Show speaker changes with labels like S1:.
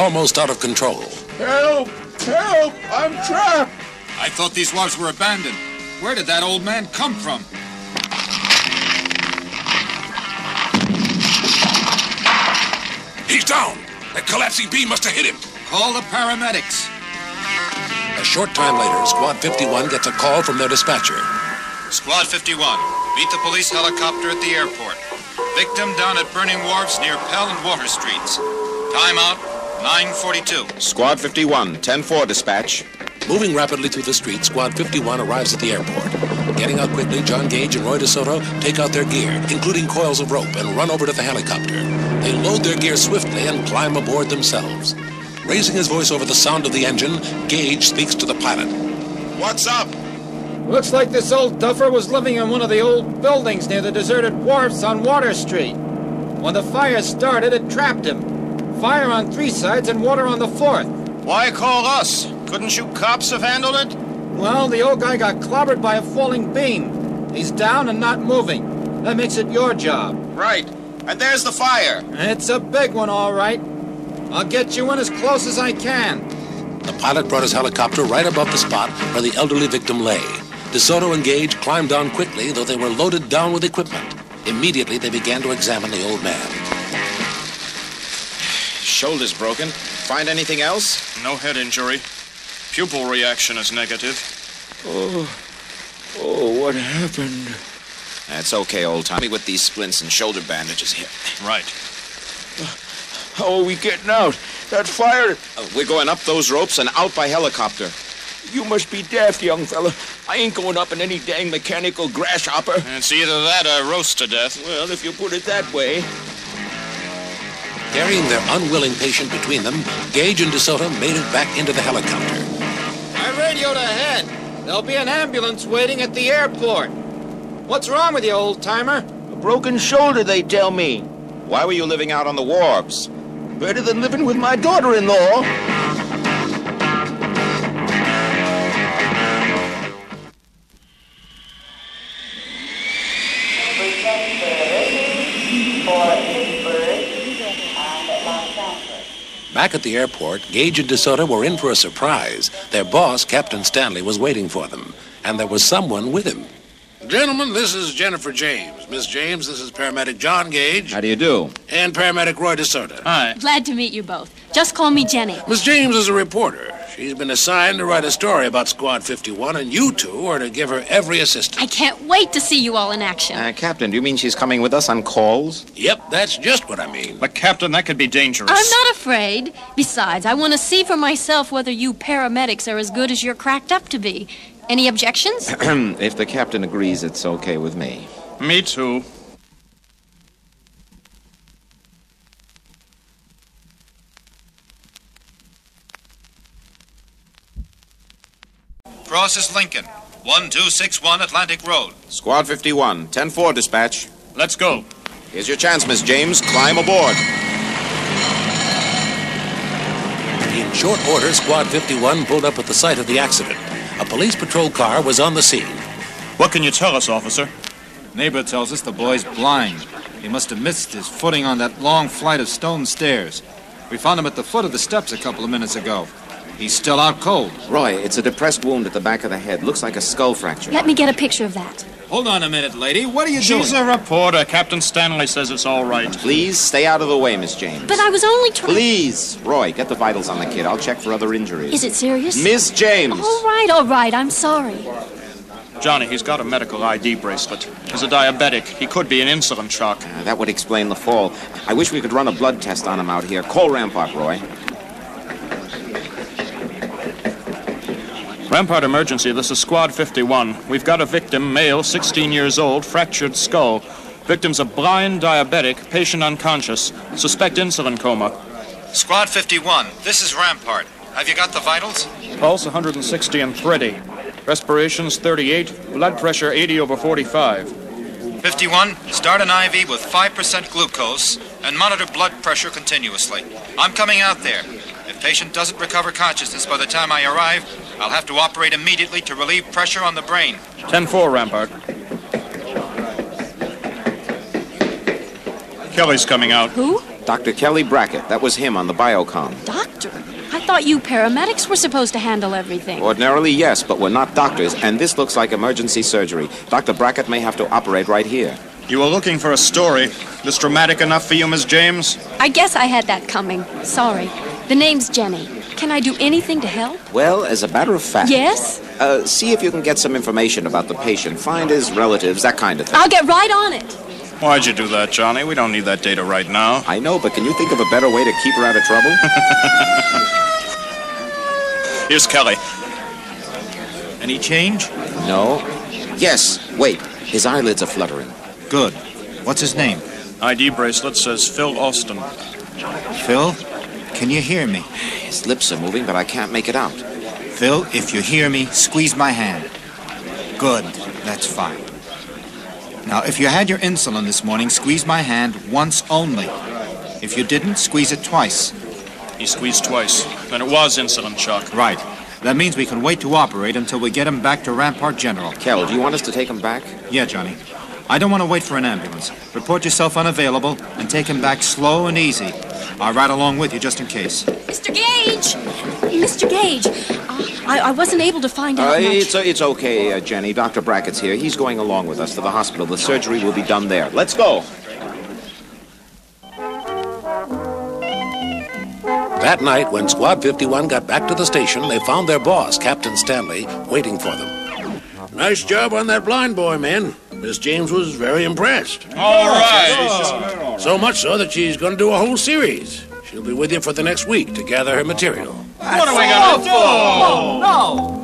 S1: almost out of control.
S2: Help! Help! I'm trapped!
S3: I thought these wharves were abandoned. Where did that old man come from?
S1: He's down! That collapsing beam must have hit him.
S3: Call the paramedics.
S1: A short time later, Squad 51 gets a call from their dispatcher.
S3: Squad 51, meet the police helicopter at the airport. Victim down at burning wharves near Pell and Water Streets. Timeout, 9:42.
S4: Squad 51, 10-4 dispatch.
S1: Moving rapidly through the street, Squad 51 arrives at the airport. Getting out quickly, John Gage and Roy DeSoto take out their gear, including coils of rope, and run over to the helicopter. They load their gear swiftly and climb aboard themselves. Raising his voice over the sound of the engine, Gage speaks to the pilot.
S4: What's up?
S5: Looks like this old duffer was living in one of the old buildings near the deserted wharfs on Water Street. When the fire started, it trapped him. Fire on 3 sides and water on the 4th.
S4: Why call us? Couldn't you cops have handled it?
S5: Well, the old guy got clobbered by a falling beam. He's down and not moving. That makes it your job.
S4: Right. And there's the fire.
S5: It's a big one, all right. I'll get you in as close as I can.
S1: The pilot brought his helicopter right above the spot where the elderly victim lay. DeSoto and Gage climbed down quickly, though they were loaded down with equipment. Immediately, they began to examine the old man.
S4: Shoulder's broken. Find anything else?
S6: No head injury. Pupil reaction is negative.
S2: Oh, what happened?
S4: That's okay, old Tommy, with these splints and shoulder bandages here.
S6: Right.
S2: How are we getting out? That fire...
S4: We're going up those ropes and out by helicopter.
S2: You must be daft, young fella. I ain't going up in any dang mechanical grasshopper.
S6: It's either that or roast to death.
S2: Well, if you put it that way.
S1: Carrying their unwilling patient between them, Gage and DeSoto made it back into the helicopter.
S5: I radioed ahead. There'll be an ambulance waiting at the airport. What's wrong with you, old-timer?
S2: A broken shoulder, they tell me.
S4: Why were you living out on the wharves?
S2: Better than living with my daughter-in-law.
S1: Back at the airport, Gage and DeSoto were in for a surprise. Their boss, Captain Stanley, was waiting for them, and there was someone with him. Gentlemen, this is Jennifer James. Miss James, this is paramedic John Gage.
S4: How do you do?
S1: And paramedic Roy DeSoto.
S6: Hi.
S7: Glad to meet you both. Just call me Jenny.
S1: Miss James is a reporter. She's been assigned to write a story about Squad 51, and you two are to give her every assistance.
S7: I can't wait to see you all in action.
S4: Captain, do you mean she's coming with us on calls?
S1: Yep, that's just what I mean.
S6: But, Captain, that could be dangerous.
S7: I'm not afraid. Besides, I want to see for myself whether you paramedics are as good as you're cracked up to be. Any objections?
S4: If the captain agrees, it's okay with me.
S6: Me too.
S3: Process Lincoln, 1261 Atlantic Road.
S4: Squad 51, 10-4 dispatch.
S6: Let's go.
S4: Here's your chance, Miss James. Climb aboard.
S1: In short order, Squad 51 pulled up at the site of the accident. A police patrol car was on the scene.
S6: What can you tell us, officer?
S5: Neighbor tells us the boy's blind. He must have missed his footing on that long flight of stone stairs. We found him at the foot of the steps a couple of minutes ago. He's still out cold.
S4: Roy, it's a depressed wound at the back of the head. Looks like a skull fracture.
S7: Let me get a picture of that.
S5: Hold on a minute, lady. What are you doing?
S6: She's a reporter. Captain Stanley says it's all right.
S4: Please stay out of the way, Miss James.
S7: But I was only trying...
S4: Please. Roy, get the vitals on the kid. I'll check for other injuries.
S7: Is it serious?
S4: Miss James.
S7: All right. I'm sorry.
S6: Johnny, he's got a medical ID bracelet. He's a diabetic. He could be in insulin shock.
S4: That would explain the fall. I wish we could run a blood test on him out here. Call Rampart, Roy.
S6: Rampart emergency, this is Squad 51. We've got a victim, male, 16 years old, fractured skull. Victim's a blind diabetic, patient unconscious. Suspect insulin coma.
S3: Squad 51, this is Rampart. Have you got the vitals?
S6: Pulse 160 and 30. Respirations 38. Blood pressure 80/45.
S3: 51, start an IV with 5% glucose and monitor blood pressure continuously. I'm coming out there. If patient doesn't recover consciousness by the time I arrive, I'll have to operate immediately to relieve pressure on the brain.
S6: 10-4, Rampart. Kelly's coming out.
S7: Who?
S4: Dr. Kelly Brackett. That was him on the biocom.
S7: Doctor? I thought you paramedics were supposed to handle everything.
S4: Ordinarily, yes, but we're not doctors, and this looks like emergency surgery. Dr. Brackett may have to operate right here.
S6: You were looking for a story. This dramatic enough for you, Miss James?
S7: I guess I had that coming. Sorry. The name's Jenny. Can I do anything to help?
S4: Well, as a matter of fact...
S7: Yes?
S4: See if you can get some information about the patient. Find his relatives, that kind of thing.
S7: I'll get right on it.
S6: Why'd you do that, Johnny? We don't need that data right now.
S4: I know, but can you think of a better way to keep her out of trouble?
S6: Here's Kelly.
S3: Any change?
S4: No. Yes, wait. His eyelids are fluttering.
S3: Good. What's his name?
S6: ID bracelet says Phil Austin.
S3: Phil? Can you hear me?
S4: His lips are moving, but I can't make it out.
S3: Phil, if you hear me, squeeze my hand. Good. That's fine. Now, if you had your insulin this morning, squeeze my hand once only. If you didn't, squeeze it twice.
S6: He squeezed twice. Then it was insulin shock.
S3: Right. That means we can wait to operate until we get him back to Rampart General.
S4: Kel, do you want us to take him back?
S3: Yeah, Johnny. I don't want to wait for an ambulance. Report yourself unavailable and take him back slow and easy. I'll ride along with you just in case.
S7: Mr. Gage! Mr. Gage, I wasn't able to find out much.
S4: It's okay, Jenny. Dr. Brackett's here. He's going along with us to the hospital. The surgery will be done there. Let's go.
S1: That night, when Squad 51 got back to the station, they found their boss, Captain Stanley, waiting for them.
S8: Nice job on that blind boy, man. Miss James was very impressed.
S6: All right.
S8: So much so that she's going to do a whole series. She'll be with you for the next week to gather her material.
S6: What are we going to do?
S5: No!